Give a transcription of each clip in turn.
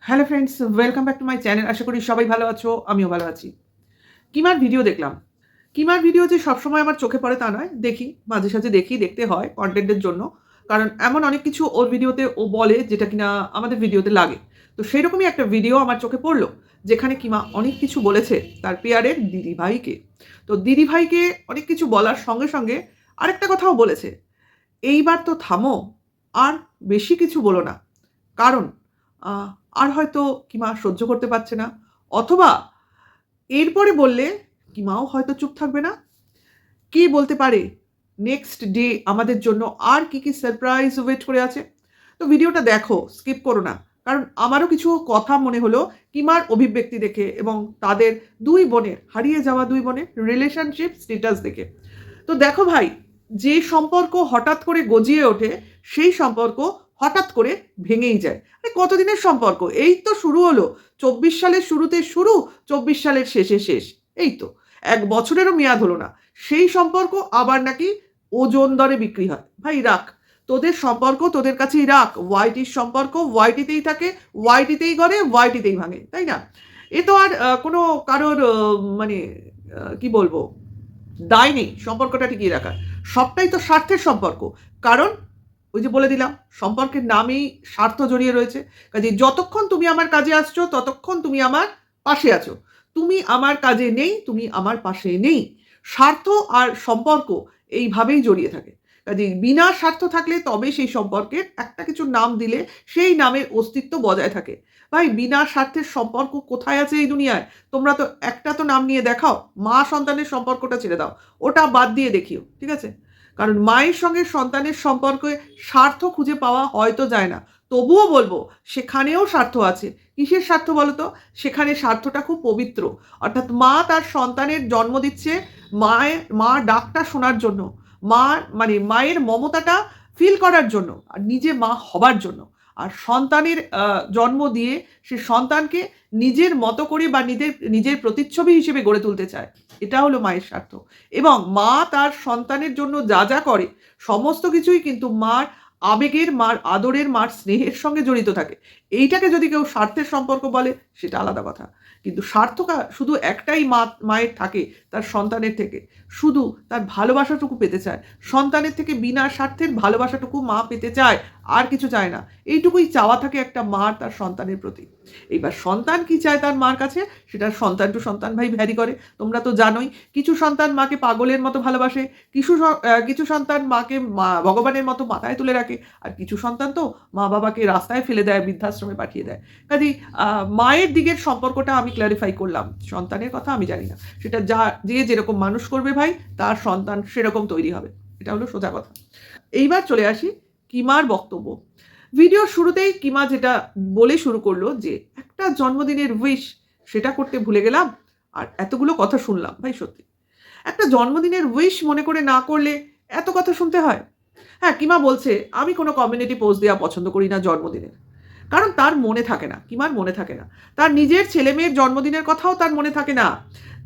Hello friends, welcome back to my channel. আশা করি সবাই ভালো আছো, আমিও ভালো আছি। কিমার ভিডিও দেখলাম। কিমার ভিডিও যে সবসময় আমার চোখে পড়ে তা নয়, দেখি, মাঝে সাঝে দেখি, দেখতে হয় কনটেন্টের জন্য। কারণ এমন অনেক কিছু ওর ভিডিওতে ও বলে যেটা কিনা আমাদের ভিডিওতে লাগে। তো সেরকমই একটা ভিডিও আমার চোখে পড়লো, যেখানে কিমা অনেক কিছু বলেছে তার পেয়ারের দিদিভাইকে। তো দিদিভাইকে অনেক কিছু বলার সঙ্গে সঙ্গে আরেকটা কথাও বলেছে, এইবার তো থামো, আর বেশি কিছু বলো না। কারণ আহ, আর হয়তো কিমা সহ্য করতে পারছে না, অথবা এরপরে বললে কিমাও হয়তো চুপ থাকবে না। কি বলতে পারে, নেক্সট ডে আমাদের জন্য আর কি কি সারপ্রাইজ ওয়েট করে আছে। তো ভিডিওটা দেখো, স্কিপ করো না। কারণ আমারও কিছু কথা মনে হলো কিমার অভিব্যক্তি দেখে, এবং তাদের দুই বোনের, হারিয়ে যাওয়া দুই বোনের রিলেশনশিপ স্ট্যাটাস দেখে। তো দেখো ভাই, যে সম্পর্ক হঠাৎ করে গজিয়ে ওঠে, সেই সম্পর্ক হঠাৎ করে ভেঙেই যায়। আরে কতদিনের সম্পর্ক, এই তো শুরু হলো। 24 সালের শুরুতে শুরু, 24 সালের শেষে শেষ। এই তো 1 বছরেরও মেয়াদ হলো না, সেই সম্পর্ক আবার নাকি ওজন দরে বিক্রি হয়। ভাই রাখ, তোদের সম্পর্ক তোদের কাছেই রাখ। ওয়াইটির সম্পর্ক ওয়াইটিতেই থাকে, ওয়াইটিতেই গড়ে, ওয়াইটিতেই ভাঙে, তাই না? এ তো আর কোনো কারোর মানে কি বলবো, দায় নেই সম্পর্কটা টিকিয়ে রাখার। সবটাই তো স্বার্থের সম্পর্ক। কারণ ওই যে বলে দিলাম, সম্পর্কের নামেই স্বার্থ জড়িয়ে রয়েছে। কাজে যতক্ষণ তুমি আমার কাজে আসছো, ততক্ষণ তুমি আমার পাশে আছো। তুমি আমার কাজে নেই, তুমি আমার পাশে নেই। স্বার্থ আর সম্পর্ক এইভাবেই জড়িয়ে থাকে। কাজে বিনা স্বার্থ থাকলে তবে সেই সম্পর্কের একটা কিছু নাম দিলে সেই নামের অস্তিত্ব বজায় থাকে। ভাই, বিনা স্বার্থের সম্পর্ক কোথায় আছে এই দুনিয়ায়? তোমরা তো একটা তো নাম নিয়ে দেখাও। মা সন্তানের সম্পর্কটা ছেড়ে দাও, ওটা বাদ দিয়ে দেখিও, ঠিক আছে? কারণ মায়ের সঙ্গে সন্তানের সম্পর্কে স্বার্থ খুঁজে পাওয়া হয়তো যায় না, তবুও বলবো সেখানেও স্বার্থ আছে। কিসের স্বার্থ বলো তো? সেখানে স্বার্থটা খুব পবিত্র। অর্থাৎ মা তার সন্তানের জন্ম দিচ্ছে মা ডাকটা শোনার জন্য, মা মানে মায়ের মমতাটা ফিল করার জন্য, আর নিজে মা হবার জন্য। আর সন্তানের জন্ম দিয়ে সে সন্তানকে নিজের মতো করে বা নিজের নিজের প্রতিচ্ছবি হিসেবে গড়ে তুলতে চায়। এটা হলো মায়ের স্বার্থ। এবং মা তার সন্তানের জন্য যা যা করে, সমস্ত কিছুই কিন্তু মার আবেগের, মার আদরের, মার স্নেহের সঙ্গে জড়িত থাকে। এইটাকে যদি কেউ স্বার্থের সম্পর্ক বলে, সেটা আলাদা কথা। কিন্তু স্বার্থটা শুধু একটাই মায়ের থাকে তার সন্তানের থেকে, শুধু তার ভালোবাসাটুকু পেতে চায়। সন্তানের থেকে বিনা স্বার্থের ভালোবাসাটুকু মা পেতে চায়, আর কিছু চায় না। এইটুকুই চাওয়া থাকে একটা মার তার সন্তানের প্রতি। এইবার সন্তান কি চায় তার মার কাছে, সেটা সন্তান টু সন্তান ভাই ভ্যারি করে। তোমরা তো জানোই, কিছু সন্তান মাকে পাগলের মতো ভালোবাসে, কিছু সন্তান মাকে ভগবানের মতো মাথায় তুলে রাখে, আর কিছু সন্তান তো মা বাবাকে রাস্তায় ফেলে দেয়, বৃদ্ধাশ্রমে পাঠিয়ে দেয়। কাজেই মায়ের দিকের সম্পর্কটা আমি ক্লারিফাই করলাম, সন্তানের কথা আমি জানি না। সেটা যে যেরকম মানুষ করবে ভাই, তার সন্তান সেরকম তৈরি হবে। এটা হলো সোজা কথা। এইবার চলে আসি কিমার বক্তব্য। ভিডিওর শুরুতেই কিমা যেটা বলে শুরু করলো যে একটা জন্মদিনের উইশ, সেটা করতে ভুলে গেলাম, আর এতগুলো কথা শুনলাম। ভাই সত্যি, একটা জন্মদিনের উইশ মনে করে না করলে এত কথা শুনতে হয়? হ্যাঁ, কিমা বলছে আমি কোনো কমিউনিটি পোস্ট দেওয়া পছন্দ করি না জন্মদিনের। কারণ তার মনে থাকে না, কিমার মনে থাকে না। তার নিজের ছেলে মেয়ের জন্মদিনের কথাও তার মনে থাকে না।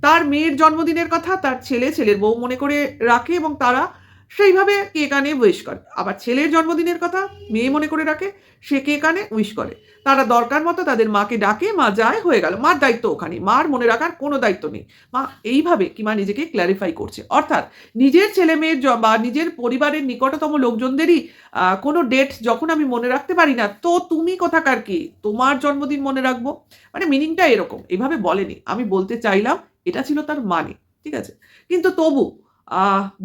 তার মেয়ের জন্মদিনের কথা তার ছেলের বউ মনে করে রাখে, এবং তারা সেইভাবে কেক আনে উইশ করে। আবার ছেলের জন্মদিনের কথা মেয়ে মনে করে রাখে, সে কেক আনে উইশ করে। তারা দরকার মতো তাদের মাকে ডাকে, মা যায়, হয়ে গেল। মার দায়িত্ব ওখানে, মার মনে রাখার কোনো দায়িত্ব নেই। মা এইভাবে কিমা নিজেকে ক্ল্যারিফাই করছে। অর্থাৎ নিজের ছেলে মেয়ের বা নিজের পরিবারের নিকটতম লোকজনদেরই কোনো ডেট যখন আমি মনে রাখতে পারি না, তো তুমি কোথাকার কি, তোমার জন্মদিন মনে রাখবো? মানে মিনিংটা এরকম, এভাবে বলেনি। আমি বলতে চাইলাম এটা ছিল তার মানে, ঠিক আছে? কিন্তু তবু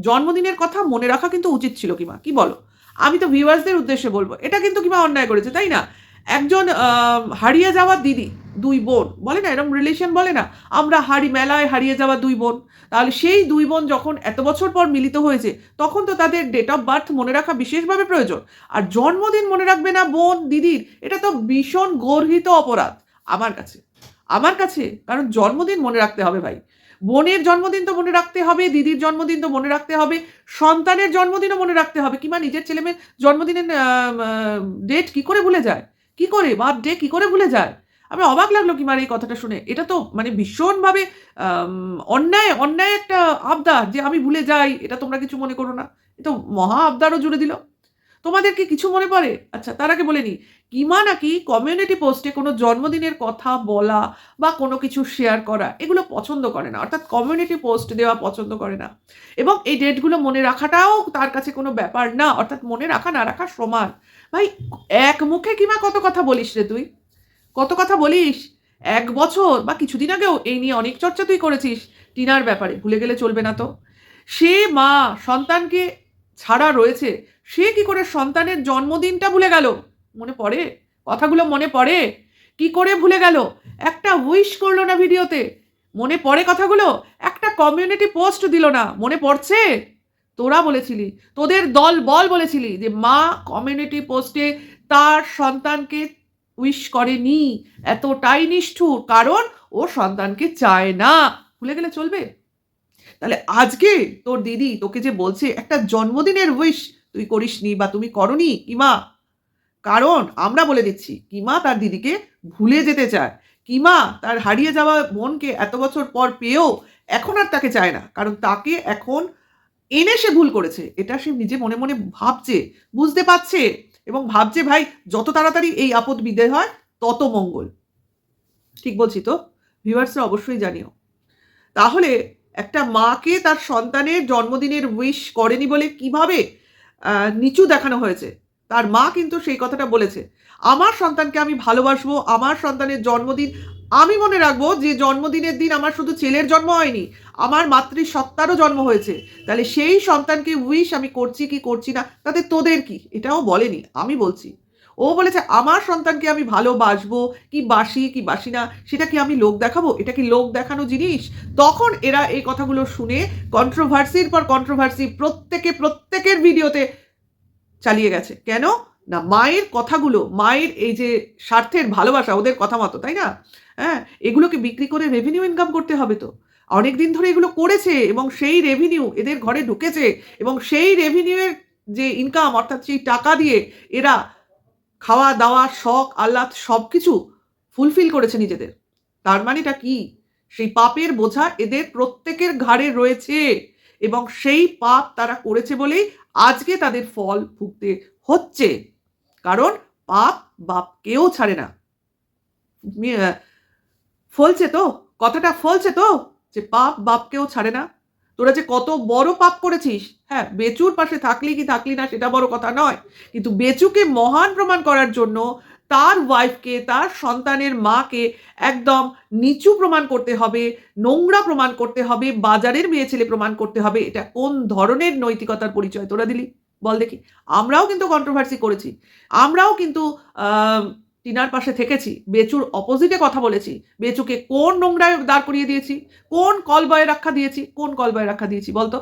জন্মদিনের কথা মনে রাখা কিন্তু উচিত ছিল কিমা, কি বলো? আমি তো ভিউয়ার্সদের উদ্দেশ্যে বলবো, এটা কিন্তু কিমা অন্যায় করেছে, তাই না? একজন হারিয়ে যাওয়া দিদি, দুই বোন বলে না, এরকম রিলেশন বলে না, আমরা মেলায় হারিয়ে যাওয়া দুই বোন। তাহলে সেই দুই বোন যখন এত বছর পর মিলিত হয়েছে, তখন তো তাদের ডেট অফ বার্থ মনে রাখা বিশেষভাবে প্রয়োজন। আর জন্মদিন মনে রাখবে না বোন দিদির, এটা তো ভীষণ গর্হিত অপরাধ আমার কাছে। কারণ জন্মদিন মনে রাখতে হবে ভাই। বোনের জন্মদিন তো মনে রাখতে হবে, দিদির জন্মদিন তো মনে রাখতে হবে, সন্তানের জন্মদিনও মনে রাখতে হবে। কিংবা নিজের ছেলেমেয়ের জন্মদিনের ডেট কি করে ভুলে যায়? কি করে বার্থডে কি করে ভুলে যায়? আমার অবাক লাগলো কিমার এই কথাটা শুনে। এটা তো মানে ভীষণভাবে অন্যায় একটা আবদার, যে আমি ভুলে যাই, এটা তোমরা কিছু মনে করো না। এ তো মহা আবদারও জুড়ে দিল। তোমাদের কি কিছু মনে পড়ে? আচ্ছা, তার আগে বলে নিই, কিমা নাকি কমিউনিটি পোস্টে কোনো জন্মদিনের কথা বলা বা কোনো কিছু শেয়ার করা এগুলো পছন্দ করে না, অর্থাৎ কমিউনিটি পোস্ট দেওয়া পছন্দ করে না। এবং এই ডেটগুলো মনে রাখাটাও তার কাছে কোনো ব্যাপার না, অর্থাৎ মনে রাখা না রাখা সমান। ভাই, এক মুখে কিমা কত কথা বলিস রে তুই, কত কথা বলিস। 1 বছর বা কিছুদিন আগেও এই নিয়ে অনেক চর্চা তুই করেছিস টিনার ব্যাপারে, ভুলে গেলে চলবে না তো। সে মা, সন্তানকে ছাড়া রয়েছে, সে কি করে সন্তানের জন্মদিনটা ভুলে গেল? মনে পড়ে? কথাগুলো মনে পড়ে? কি করে ভুলে গেল? একটা উইশ করলো না ভিডিওতে, মনে পড়ে কথাগুলো? একটা কমিউনিটি পোস্ট দিল না, মনে পড়ছে? তোরা বলেছিলি, তোদের দল বল বলেছিলি যে মা কমিউনিটি পোস্টে তার সন্তানকে উইশ করেনি, এতটাই নিষ্ঠুর, কারণ ও সন্তানকে চায় না। ভুলে গেলে চলবে? তাহলে আজকে তোর দিদি তোকে যে বলছে একটা জন্মদিনের উইশ তুই করিসনি বা তুমি করনি কিমা, কারণ আমরা বলে দিচ্ছি কিমা তার দিদিকে ভুলে যেতে চায়। কিমা তার হারিয়ে যাওয়া বোনকে এত বছর পর পেয়েও এখন আর তাকে চায় না, কারণ তাকে এখন এনে সে ভুল করেছে, এটা সে নিজে মনে মনে ভাবছে, বুঝতে পারছে, এবং ভাবছে ভাই যত তাড়াতাড়ি এই আপদ বিদায় হয় তত মঙ্গল। ঠিক বলছি তো? ভিউয়ার্সরা অবশ্যই জানিও। তাহলে একটা মাকে তার সন্তানের জন্মদিনের উইশ করেনি বলে কিভাবে নিচু দেখানো হয়েছে। তার মা কিন্তু সেই কথাটা বলেছে, আমার সন্তানকে আমি ভালোবাসবো, আমার সন্তানের জন্মদিন আমি মনে রাখবো যে জন্মদিনের দিন আমার শুধু ছেলের জন্ম হয়নি, আমার মাতৃসত্তারও জন্ম হয়েছে। তাহলে সেই সন্তানকে উইশ আমি করছি কি করছি না তাতে তোদের কি? এটাও বলেনি, আমি বলছি। ও বলেছে আমার সন্তানকে আমি ভালোবাসবো কি বাসি কি বাসি না সেটা কি আমি লোক দেখাবো? এটা কি লোক দেখানো জিনিস? তখন এরা এই কথাগুলো শুনে কন্ট্রোভার্সির পর কন্ট্রোভার্সি প্রত্যেকের ভিডিওতে চালিয়ে গেছে। কেন না, মায়ের কথাগুলো, মায়ের এই যে স্বার্থের ভালোবাসা ওদের কথা মতো, তাই না? হ্যাঁ, এগুলোকে বিক্রি করে রেভিনিউ ইনকাম করতে হবে তো। অনেক দিন ধরে এগুলো করেছে এবং সেই রেভিনিউ এদের ঘরে ঢুকেছে, এবং সেই রেভিনিউয়ের যে ইনকাম, অর্থাৎ সেই টাকা দিয়ে এরা খাওয়া দাওয়া শখ আহ্লাদ সব কিছু ফুলফিল করেছে নিজেদের। তার মানেটা কি? সেই পাপের বোঝা এদের প্রত্যেকের ঘাড়ে রয়েছে, এবং সেই পাপ তারা করেছে বলেই আজকে তাদের ফল ভুগতে হচ্ছে। কারণ পাপ বাপকেও ছাড়ে না। ফলছে তো, কথাটা ফলছে তো, যে পাপ বাপকেও ছাড়ে না। তোরা যে কত বড় পাপ করেছিস, হ্যাঁ, বেচুর পাশে থাকলি কি থাকলি না সেটা বড় কথা নয়, কিন্তু বেচুকে মহান প্রমাণ করার জন্য তার ওয়াইফকে, তার সন্তানের মাকে একদম নিচু প্রমাণ করতে হবে, নোংরা প্রমাণ করতে হবে, বাজারের মেয়ে ছেলে প্রমাণ করতে হবে। এটা কোন ধরনের নৈতিকতার পরিচয় তোরা দিলি বল দেখি? আমরাও কিন্তু কন্ট্রোভার্সি করেছি, আমরাও কিন্তু টিনার পাশে থেকেছি, বেচুর অপোজিটে কথা বলেছি, বেচুকে কোন নোংরায় দাঁড় করিয়ে দিয়েছি, কোন কলবয়ে রক্ষা দিয়েছি, কোন কলবয়ে রক্ষা দিয়েছি বলতো?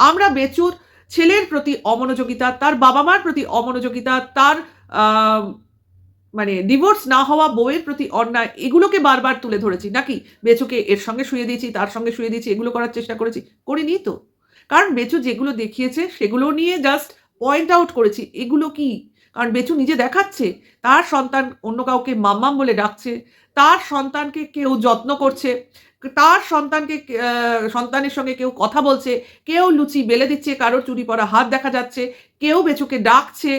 আমরা বেচুর ছেলের প্রতি অমনোযোগিতা, তার বাবা মার প্রতি অমনোযোগিতা, তার মানে ডিভোর্স না হওয়া বউয়ের প্রতি অন্যায়, এগুলোকে বারবার তুলে ধরেছি নাকি? বেচুকে এর সঙ্গে শুয়ে দিয়েছি, তার সঙ্গে শুয়ে দিয়েছি, এগুলো করার চেষ্টা করেছি? করিনি তো। কারণ বেচু যেগুলো দেখিয়েছে সেগুলো নিয়ে জাস্ট পয়েন্ট আউট করেছি এগুলো কি। কারণ বেচু নিজে দেখাচ্ছে তার সন্তান অন্য কাউকে মাম্মাম বলে ডাকছে, তার সন্তানকে কেউ যত্ন করছে, তার সন্তানকে সন্তানের সঙ্গে কেউ কথা বলছে, কেউ লুচি বেলে দিচ্ছে, কারোর চুরি পরা হাত দেখা যাচ্ছে, কেউ বেচুকে ডাকছে,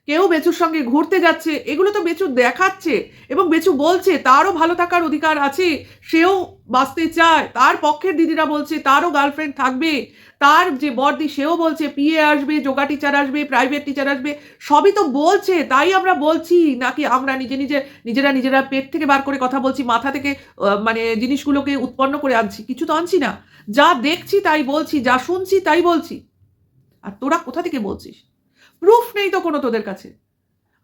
কেউ বেচুর সঙ্গে ঘুরতে যাচ্ছে, এগুলো তো বেচু দেখাচ্ছে। এবং বেচু বলছে তারও ভালো থাকার অধিকার আছে, সেও বাঁচতে চায়, তার পক্ষের দিদিরা বলছে তারও গার্লফ্রেন্ড থাকবে, তার যে বড়দি সেও বলছে পিএ আসবে, যোগা টিচার আসবে, প্রাইভেট টিচার আসবে, সবই তো বলছে। তাই আমরা বলছি নাকি আমরা নিজেরা পেট থেকে বার করে কথা বলছি, মাথা থেকে মানে জিনিসগুলোকে উৎপন্ন করে আনছি? কিছু তো আনছি না, যা দেখছি তাই বলছি, যা শুনছি তাই বলছি। আর তোরা কোথা থেকে বলছিস? প্রুফ নেই তো কোনো তোদের কাছে।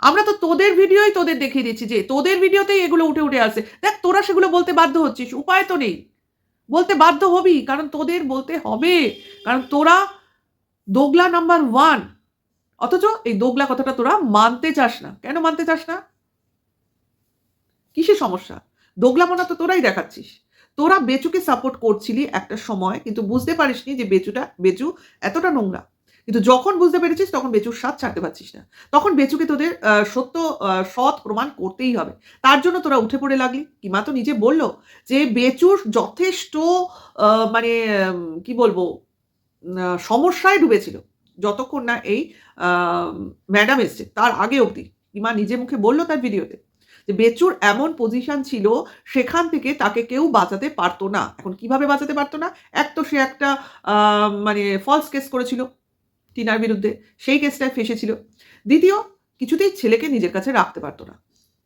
আমরা তো তোদের ভিডিওই তোদের দেখিয়ে দিচ্ছি, যে তোদের ভিডিওতেই এগুলো উঠে উঠে আসে। দেখ, তোরা সেগুলো বলতে বাধ্য হচ্ছিস, উপায় তো নেই, বলতে বাধ্য হবি, কারণ তোদের বলতে হবে, কারণ তোরা দোগলা নাম্বার 1। অথচ এই দোগলা কথাটা তোরা মানতে চাস না। কেন মানতে চাস না? কিসের সমস্যা? দোগলামোনা তো তোরাই দেখাচ্ছিস। তোরা বেচুকে সাপোর্ট করছিলি একটা সময়, কিন্তু বুঝতে পারিসনি যে বেচু এতটা নোংরা। কিন্তু যখন বুঝতে পেরেছিস তখন বেচুর স্বাদ ছাড়তে পারছিস না। তখন বেচুকে তোদের সৎ প্রমাণ করতেই হবে। তার জন্য তোরা উঠে পড়ে লাগলি। কিমা তো নিজে বলল যে বেচুর যথেষ্ট মানে কি বলবো, সমস্যায় ডুবেছিল। যতক্ষণ না এই ম্যাডাম এসছে তার আগে অবধি কিমা নিজে মুখে বলল তার ভিডিওতে যে বেচুর এমন পজিশন ছিল সেখান থেকে তাকে কেউ বাঁচাতে পারতো না। এখন কিভাবে বাঁচাতে পারতো না? এক তো সে একটা মানে ফলস কেস করেছিল টিনার বিরুদ্ধে, সেই কেসটায় ফেসেছিল। দ্বিতীয়, কিছুতেই ছেলেকে নিজের কাছে রাখতে পারতো না।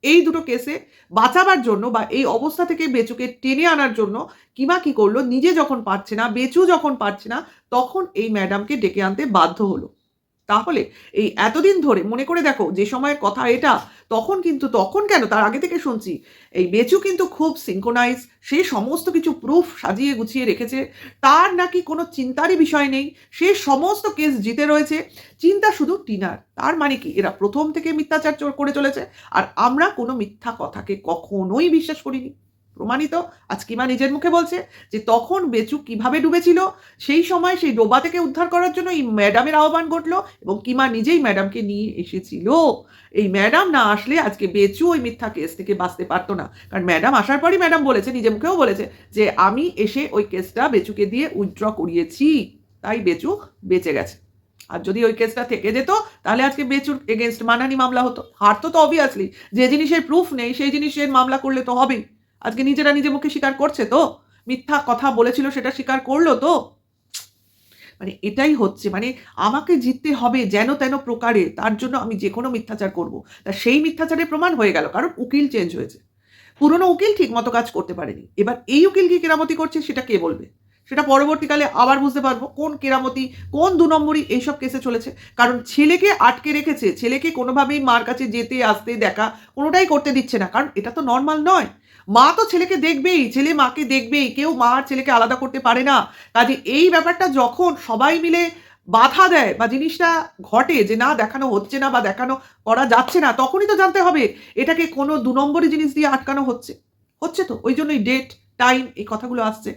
এই দুটো কেসে বাঁচাবার জন্য বা এই অবস্থা থেকে বেচুকে টেনে আনার জন্য কিমা কি করলো, নিজে যখন পারছে না, বেচু যখন পারছে না, তখন এই ম্যাডামকে ডেকে আনতে বাধ্য হলো। তাহলে এই এতদিন ধরে মনে করে দেখো যে সময়ের কথা এটা, তখন কেন তার আগে থেকে শুনছি এই বেচু কিন্তু খুব সিঙ্কোনাইজ, সে সমস্ত কিছু প্রুফ সাজিয়ে গুছিয়ে রেখেছে, তার নাকি কোনো চিন্তারই বিষয় নেই, সে সমস্ত কেস জিতে রয়েছে, চিন্তা শুধু টিনার। তার মানে কি এরা প্রথম থেকে মিথ্যাচার করে চলেছে, আর আমরা কোনো মিথ্যা কথাকে কখনোই বিশ্বাস করিনি। প্রমাণিত, আজ কিমা নিজের মুখে বলছে যে তখন বেচু কিভাবে ডুবেছিল, সেই সময় সেই ডোবা থেকে উদ্ধার করার জন্য এই ম্যাডামের আহ্বান ঘটলো এবং কিমা নিজেই ম্যাডামকে নিয়ে এসেছিল। এই ম্যাডাম না আসলে আজকে বেচু ওই মিথ্যা কেস থেকে বাঁচতে পারতো না, কারণ ম্যাডাম আসার পরই ম্যাডাম বলেছে, নিজে মুখেও বলেছে যে আমি এসে ওই কেসটা বেচুকে দিয়ে উইথড্র করিয়েছি, তাই বেচু বেঁচে গেছে। আর যদি ওই কেসটা থেকে যেত তাহলে আজকে বেচুর এগেনস্ট মানহানি মামলা হতো। হারতো তো অবভিয়াসলি, যে জিনিসের প্রুফ নেই সেই জিনিসের মামলা করলে তো হবেই। আজকে নিজেরা নিজে মুখে স্বীকার করছে তো, মিথ্যা কথা বলেছিল সেটা স্বীকার করলো তো। মানে এটাই হচ্ছে, মানে আমাকে জিততে হবে যেন তেন প্রকারে, তার জন্য আমি যে কোনো মিথ্যাচার করব। তা সেই মিথ্যাচারের প্রমাণ হয়ে গেল, কারণ উকিল চেঞ্জ হয়েছে। পুরনো উকিল ঠিক মতো কাজ করতে পারেনি, এবার এই উকিল কি কেরামতি করছে সেটা কে বলবে? সেটা পরবর্তীকালে আবার বুঝতে পারবো কোন কেরামতি, কোন দু নম্বরই এইসব কেসে চলেছে। কারণ ছেলেকে আটকে রেখেছে, ছেলেকে কোনোভাবেই মার কাছে যেতে আসতে দেখা কোনোটাই করতে দিচ্ছে না, কারণ এটা তো নর্মাল নয়। মা তো ছেলেকে দেখবেই, ছেলে মাকে দেখবেই, কেউ মা আর ছেলেকে আলাদা করতে পারে না। কাজে এই ব্যাপারটা যখন সবাই মিলে বাধা দেয় বা জিনিসটা ঘটে যে না দেখানো হচ্ছে না বা দেখানো করা যাচ্ছে না, তখনই তো জানতে হবে এটাকে কোনো দু নম্বরই জিনিস দিয়ে আটকানো হচ্ছে। হচ্ছে তো, ওই জন্যই ডেট টাইম এই কথাগুলো আসছে।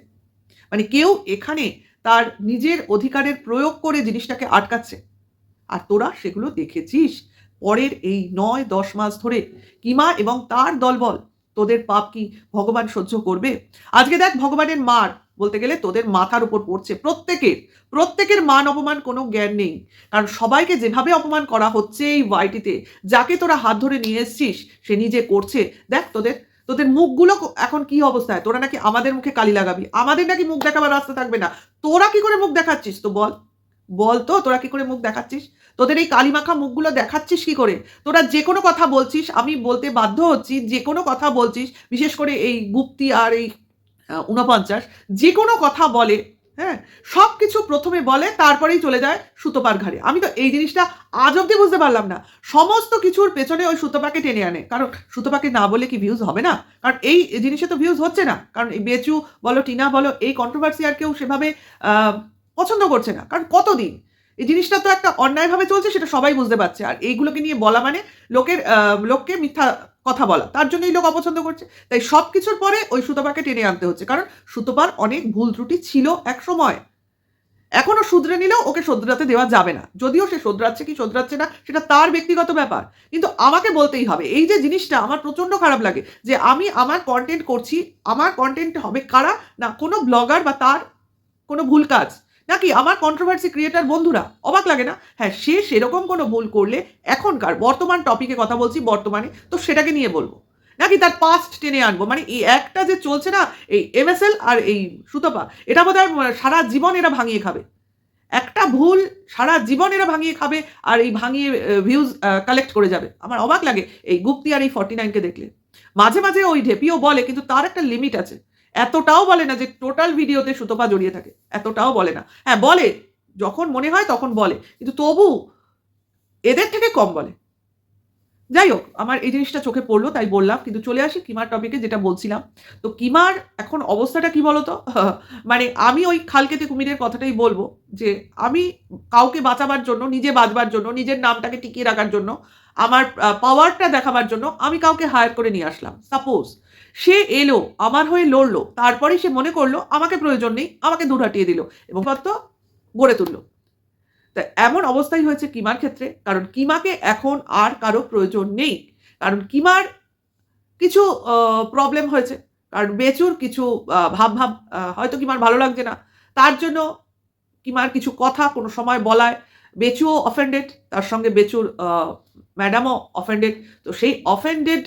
মানে কেউ এখানে তার নিজের অধিকারের প্রয়োগ করে জিনিসটাকে আটকাচ্ছে, আর তোরা সেগুলো দেখেছিস। পরের এই ৯-১০ মাস ধরে কিমা এবং তার দলবল, তোদের পাপ কি ভগবান সহ্য করবে? আজকে দেখ ভগবানের মার বলতে গেলে তোদের মাথার উপর পড়ছে, প্রত্যেকের মান অপমান কোনো জ্ঞান নেই। কারণ সবাইকে যেভাবে অপমান করা হচ্ছে এই ওয়াইটিতে, যাকে তোরা হাত ধরে নিয়ে এসছিস সে নিজে করছে। দেখ তোদের মুখগুলো এখন কি অবস্থায়, তোরা নাকি আমাদের মুখে কালি লাগাবি, আমাদের নাকি মুখ দেখাবার রাস্তা থাকবে না। তোরা কি করে মুখ দেখাচ্ছিস তো বল তো তোরা কি করে মুখ দেখাচ্ছিস? তোদের এই কালিমাখা মুখগুলো দেখাচ্ছিস কি করে? তোরা যে কোনো কথা বলছিস, আমি বলতে বাধ্য হচ্ছি, যে কোনো কথা বলছিস, বিশেষ করে এই গুপ্তি আর এই ৪৯ যে কোনো কথা বলে, হ্যাঁ, সব কিছু প্রথমে বলে তারপরেই চলে যায় সুতপার ঘাড়ে। আমি তো এই জিনিসটা আজ অব্দি বুঝতে পারলাম না। সমস্ত কিছুর পেছনে ওই সুতপাকে টেনে আনে, কারণ সুতপাকে না বলে কি ভিউজ হবে না? কারণ এই জিনিসে তো ভিউজ হচ্ছে না, কারণ এই বেচু বলো টিনা বলো এই কন্ট্রোভার্সি আর কেউ সেভাবে পছন্দ করছে না। কারণ কতদিন এই জিনিসটা তো একটা অন্যায়ভাবে চলছে, সেটা সবাই বুঝতে পারছে, আর এইগুলোকে নিয়ে বলা মানে লোককে মিথ্যা কথা বলা, তার জন্যই লোক অপছন্দ করছে। তাই সব কিছুর পরে ওই সুতপাকে টেনে আনতে হচ্ছে, কারণ সুতপার অনেক ভুল ত্রুটি ছিল এক সময়, এখনো শুধরে নিলেও ওকে শুধরাতে দেওয়া যাবে না। যদিও সে শুধরাচ্ছে কি শুধরাচ্ছে না সেটা তার ব্যক্তিগত ব্যাপার, কিন্তু আমাকে বলতেই হবে। এই যে জিনিসটা আমার প্রচন্ড খারাপ লাগে যে আমি আমার কন্টেন্ট করছি, আমার কন্টেন্ট হবে কারা না কোনো ব্লগার বা তার কোনো ভুল কাজ, নাকি আমার কন্ট্রোভার্সি ক্রিয়েটার বন্ধুরা। অবাক লাগে না? হ্যাঁ, সে সেরকম কোনো ভুল করলে এখনকার বর্তমান টপিকে কথা বলছি, বর্তমানে তো সেটাকে নিয়ে বলবো, নাকি তার পাস্ট টেনে আনবো? মানে এই একটা যে চলছে না এই এমএসএল আর এই সুতপা, এটা বোধহয় সারা জীবন এরা ভাঙিয়ে খাবে। একটা ভুল সারা জীবন এরা ভাঙিয়ে খাবে, আর এই ভাঙিয়ে ভিউজ কালেক্ট করে যাবে। আমার অবাক লাগে এই গুপ্তি আর এই 49কে দেখলে। মাঝে মাঝে ওই ঢেপিও বলে, কিন্তু তার একটা লিমিট আছে। এতটাও বলে না যে টোটাল ভিডিওতে সুতপা জড়িয়ে থাকে, এতটাও বলে না। হ্যাঁ বলে, যখন মনে হয় তখন বলে, কিন্তু তবু এদের থেকে কম বলে। যাই হোক, আমার এই জিনিসটা চোখে পড়লো তাই বললাম। কিন্তু চলে আসি কিমার টপিকে, যেটা বলছিলাম। তো কিমার এখন অবস্থাটা কি বলতো? মানে আমি ওই খালকেতে কুমিরের কথাটাই বলবো, যে আমি কাউকে বাঁচাবার জন্য, নিজে বাঁচবার জন্য, নিজের নামটাকে টিকিয়ে রাখার জন্য, আমার পাওয়ারটা দেখাবার জন্য আমি কাউকে হায়ার করে নিয়ে আসলাম। সাপোজ সে এলো, আমার হয়ে লড়লো, তারপরেই সে মনে করলো আমাকে প্রয়োজন নেই, আমাকে দূর হাটিয়ে দিল এবং সত্য গড়ে তুললো। তা এমন অবস্থাই হয়েছে কিমার ক্ষেত্রে, কারণ কিমাকে এখন আর কারো প্রয়োজন নেই। কারণ কিমার কিছু প্রবলেম হয়েছে, কারণ বেচুর কিছু ভাব হয়তো কিমার ভালো লাগছে না, তার জন্য কিমার কিছু কথা কোনো সময় বলায় বেচুও অফেন্ডেড, তার সঙ্গে বেচুর ম্যাডামও অফেন্ডেড। তো সেই অফেন্ডেড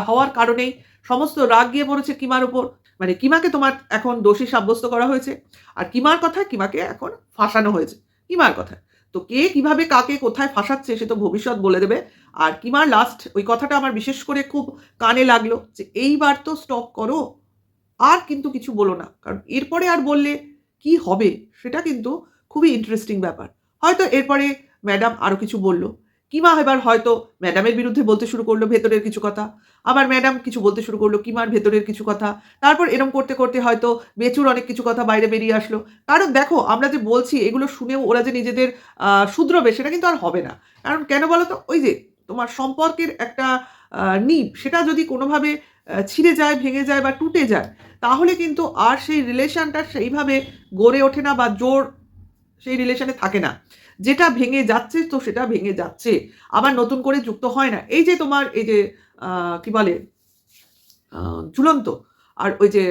হওয়ার কারণেই সমস্ত রাগ গিয়ে পড়েছে কিমার উপর। মানে কিমাকে তোমার এখন দোষী সাব্যস্ত করা হয়েছে। আর কিমার কথায় কিমাকে এখন ফাঁসানো হয়েছে। কিমার কথায়। তো কে কিভাবে কাকে কোথায় ফাঁসাচ্ছে সে তো ভবিষ্যৎ বলে দেবে। আর কিমার লাস্ট ওই কথাটা আমার বিশেষ করে খুব কানে লাগলো যে, "এইবার তো স্টপ করো। আর কিন্তু কিছু বলো না।" কারণ এরপরে আর বললে কি হবে সেটা কিন্তু খুবই ইন্টারেস্টিং ব্যাপার। হয়তো এরপরে ম্যাডাম আরো কিছু বলল। কিমা এবার হয়তো ম্যাডামের বিরুদ্ধে বলতে শুরু করলো ভেতরের কিছু কথা। আবার ম্যাডাম কিছু বলতে শুরু করলো কিমার ভেতরের কিছু কথা। তারপর এরম করতে, করতে হয়তো বেচুর অনেক কিছু কথা বাইরে বেরিয়ে আসলো। কারণ দেখো আমরা যে বলছি এগুলো শুনেও ওরা যে নিজেদের শুধরোবে সেটা কিন্তু আর হবে না। কারণ কেন বলো তো? ওই যে তোমার সম্পর্কের একটা নিব সেটা যদি কোনোভাবে ছিঁড়ে যায়, ভেঙে যায় বা টুটে যায়, তাহলে কিন্তু আর সেই রিলেশনটা সেইভাবে গড়ে ওঠে না বা জোর সেই রিলেশনে থাকে না। যেটা ভেঙে যাচ্ছে তো সেটা ভেঙে যাচ্ছে। আবার নতুন করে যুক্ত হয় না। এই যে তোমার এই যে কি বলে আ ঝুলন্ত আর ওই যে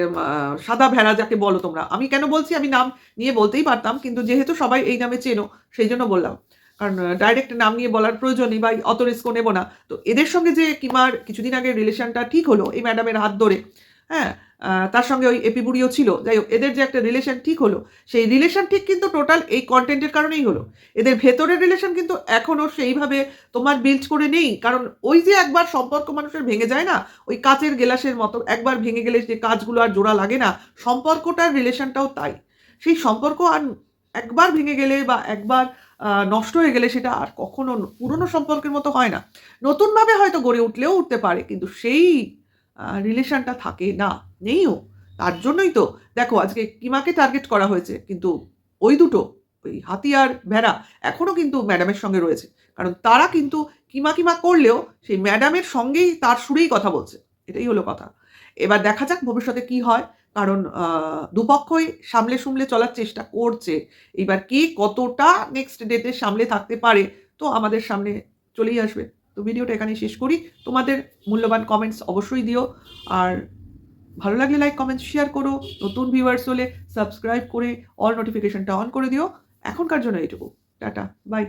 সাদা ভেড়া যাকে বলো তোমরা। আমি কেন বলছি আমি নাম নিয়ে বলতেই পারতাম। কিন্তু যেহেতু সবাই এই নামে চেনো সেইজন্য বললাম। কারণ ডাইরেক্ট নাম নিয়ে বলার প্রয়োজন নেই বা অত রিস্কও নেব না। তো এদের সঙ্গে যে কিমার কিছুদিন আগে রিলেশনটা ঠিক হলো এই ম্যাডামের হাত ধরে, হ্যাঁ? তার সঙ্গে ওই এপি বুড়িও ছিল। যাই হোক এদের যে একটা রিলেশন ঠিক হলো, সেই রিলেশন ঠিক কিন্তু টোটাল এই কনটেন্ট এর কারণেই হলো। এদের ভেতরের রিলেশন কিন্তু এখনো সেইভাবে তোমার বিল্ড করে নেই। কারণ ওই যে একবার সম্পর্ক মানুষের ভেঙে যায় না? ওই কাঁচের গেলাসের মতো একবার ভেঙে গেলে যে কাঁচগুলো আর জোড়া লাগে না, সম্পর্কটার রিলেশনটাও তাই। সেই সম্পর্ক আর একবার ভেঙে গেলে বা একবার নষ্ট হয়ে গেলে সেটা আর কখনো পুরনো সম্পর্কের মতো হয় না। নতুনভাবে হয়তো গড়ে উঠলেও উঠতে পারে কিন্তু সেই রিলেশনটা থাকে না, নেইও। তার জন্যই তো দেখো আজকে কিমাকে টার্গেট করা হয়েছে কিন্তু ওই দুটো ওই হাতি আর ভেড়া এখনো কিন্তু ম্যাডামের সঙ্গে রয়েছে। কারণ তারা কিন্তু কিমা, কিমা করলেও সেই ম্যাডামের সঙ্গেই তার সুরেই কথা বলছে। এটাই হলো কথা। এবার দেখা যাক ভবিষ্যতে কি হয়। কারণ দুপক্ষই সামলে-সুমলে চলার চেষ্টা করছে। এইবার কে কতটা নেক্সট ডেটে সামলে থাকতে পারে তো আমাদের সামনে চলেই আসবে। তো ভিডিওটা এখানেই শেষ করি। তোমাদের মূল্যবান কমেন্টস অবশ্যই দিও। আর ভালো লাগলে লাইক, কমেন্টস, শেয়ার করো। নতুন ভিউয়ার্স হলে সাবস্ক্রাইব করে অল নোটিফিকেশনটা অন করে দিও। এখনকার জন্য এইটুকু। টাটা, বাই।